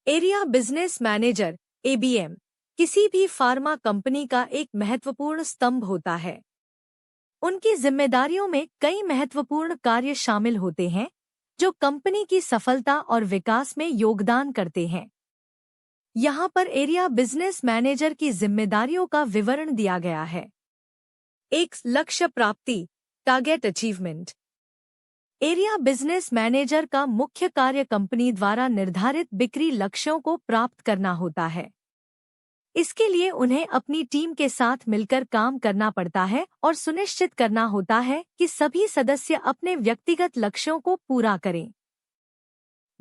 Area business manager (ABM) किसी भी pharma company का एक महत्वपूर्ण स्तंभ होता है। उनकी जिम्मेदारियों में कई महत्वपूर्ण कार्य शामिल होते हैं जो कंपनी की सफलता और विकास में योगदान करते हैं। यहाँ पर एरिया बिजनेस मैनेजर की जिम्मेदारियों का विवरण दिया गया है। एक, लक्ष्य प्राप्ति target achievement. Area business manager का मुख्य कार्य कंपनी द्वारा निर्धारित बिक्री लक्ष्यों को प्राप्त करना होता है। इसके लिए उन्हें अपनी टीम के साथ मिलकर काम करना पड़ता है और सुनिश्चित करना होता है कि सभी सदस्य अपने व्यक्तिगत लक्ष्यों को पूरा करें।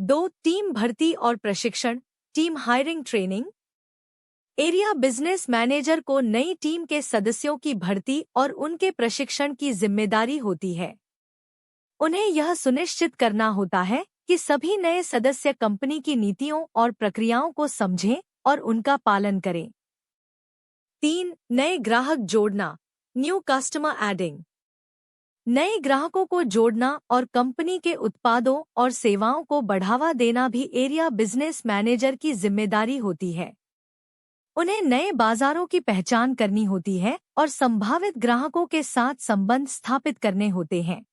2, टीम भर्ती और प्रशिक्षण team hiring training. Area business manager को नई टीम के सदस्यों की भर्ती और उनके प्रशिक्षण की जिम्मेदारी होती है। उन्हें यह सुनिश्चित करना होता है कि सभी नए सदस्य कंपनी की नीतियों और प्रक्रियाओं को समझें और उनका पालन करें। 3, नए ग्राहक जोड़ना न्यू कस्टमर एडिंग। नए ग्राहकों को जोड़ना और कंपनी के उत्पादों और सेवाओं को बढ़ावा देना भी एरिया बिजनेस मैनेजर की जिम्मेदारी होती है। उन्हें नए बाजारों की पहचान करनी होती है और संभावित ग्राहकों के साथ संबंध स्थापित करने होते हैं।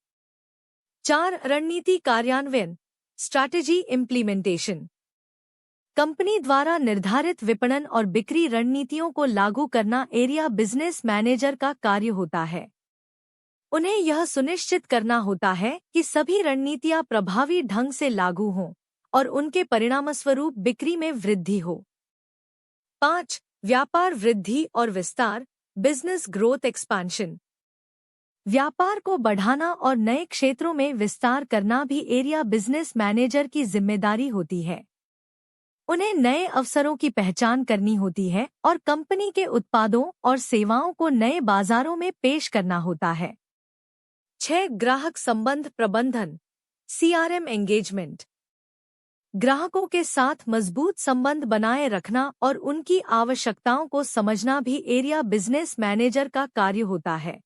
4, रणनीति कार्यान्वयन स्ट्रैटेजी इम्प्लीमेंटेशन। कंपनी द्वारा निर्धारित विपणन और बिक्री रणनीतियों को लागू करना एरिया बिजनेस मैनेजर का कार्य होता है। उन्हें यह सुनिश्चित करना होता है कि सभी रणनीतियां प्रभावी ढंग से लागू हों और उनके परिणामस्वरूप बिक्री में वृद्धि हो। 5, व्यापार वृद्धि और विस्तार बिजनेस ग्रोथ एक्सपेंशन। व्यापार को बढ़ाना और नए क्षेत्रों में विस्तार करना भी एरिया बिजनेस मैनेजर की जिम्मेदारी होती है। उन्हें नए अवसरों की पहचान करनी होती है और कंपनी के उत्पादों और सेवाओं को नए बाजारों में पेश करना होता है। 6, ग्राहक संबंध प्रबंधन सीआरएम एंगेजमेंट। ग्राहकों के साथ मजबूत संबंध बनाए रखना और उनकी आवश्यकताओं को समझना भी एरिया बिजनेस मैनेजर का कार्य होता है।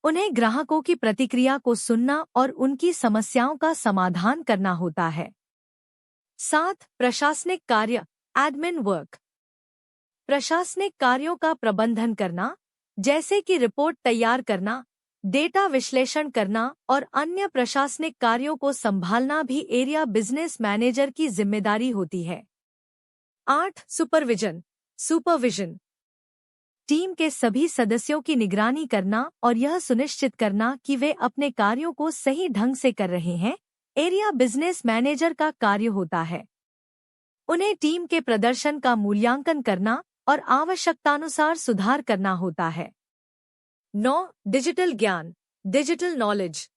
उन्हें ग्राहकों की प्रतिक्रिया को सुनना और उनकी समस्याओं का समाधान करना होता है। 7, प्रशासनिक कार्य एडमिन वर्क। प्रशासनिक कार्यों का प्रबंधन करना जैसे कि रिपोर्ट तैयार करना, डेटा विश्लेषण करना और अन्य प्रशासनिक कार्यों को संभालना भी एरिया बिजनेस मैनेजर की जिम्मेदारी होती है। 8, सुपरविजन टीम के सभी सदस्यों की निगरानी करना और यह सुनिश्चित करना कि वे अपने कार्यों को सही ढंग से कर रहे हैं एरिया बिजनेस मैनेजर का कार्य होता है। उन्हें टीम के प्रदर्शन का मूल्यांकन करना और आवश्यकतानुसार सुधार करना होता है। 9, डिजिटल ज्ञान डिजिटल नॉलेज।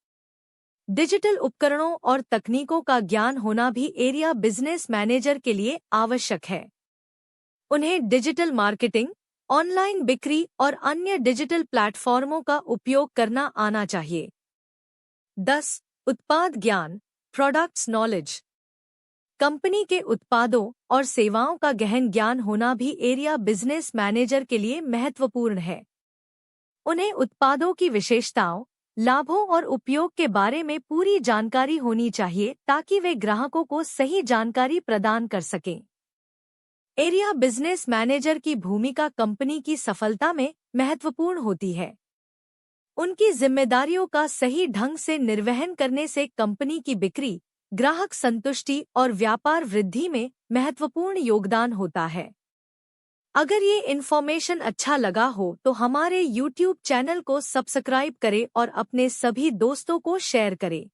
डिजिटल उपकरणों और तकनीकों का ज्ञान होना भी एरिया बिजनेस मैनेजर के लिए आवश्यक है। उन्हें डिजिटल मार्केटिंग, ऑनलाइन बिक्री और अन्य डिजिटल प्लेटफॉर्मों का उपयोग करना आना चाहिए। 10, उत्पाद ज्ञान प्रोडक्ट्स नॉलेज। कंपनी के उत्पादों और सेवाओं का गहन ज्ञान होना भी एरिया बिजनेस मैनेजर के लिए महत्वपूर्ण है। उन्हें उत्पादों की विशेषताओं, लाभों और उपयोग के बारे में पूरी जानकारी होनी चाहिए ताकि वे ग्राहकों को सही जानकारी प्रदान कर सकें। एरिया बिजनेस मैनेजर की भूमिका कंपनी की सफलता में महत्वपूर्ण होती है। उनकी जिम्मेदारियों का सही ढंग से निर्वहन करने से कंपनी की बिक्री, ग्राहक संतुष्टि और व्यापार वृद्धि में महत्वपूर्ण योगदान होता है। अगर ये इन्फॉर्मेशन अच्छा लगा हो तो हमारे YouTube चैनल को सब्सक्राइब करें और अपने सभी दोस्तों को शेयर करें।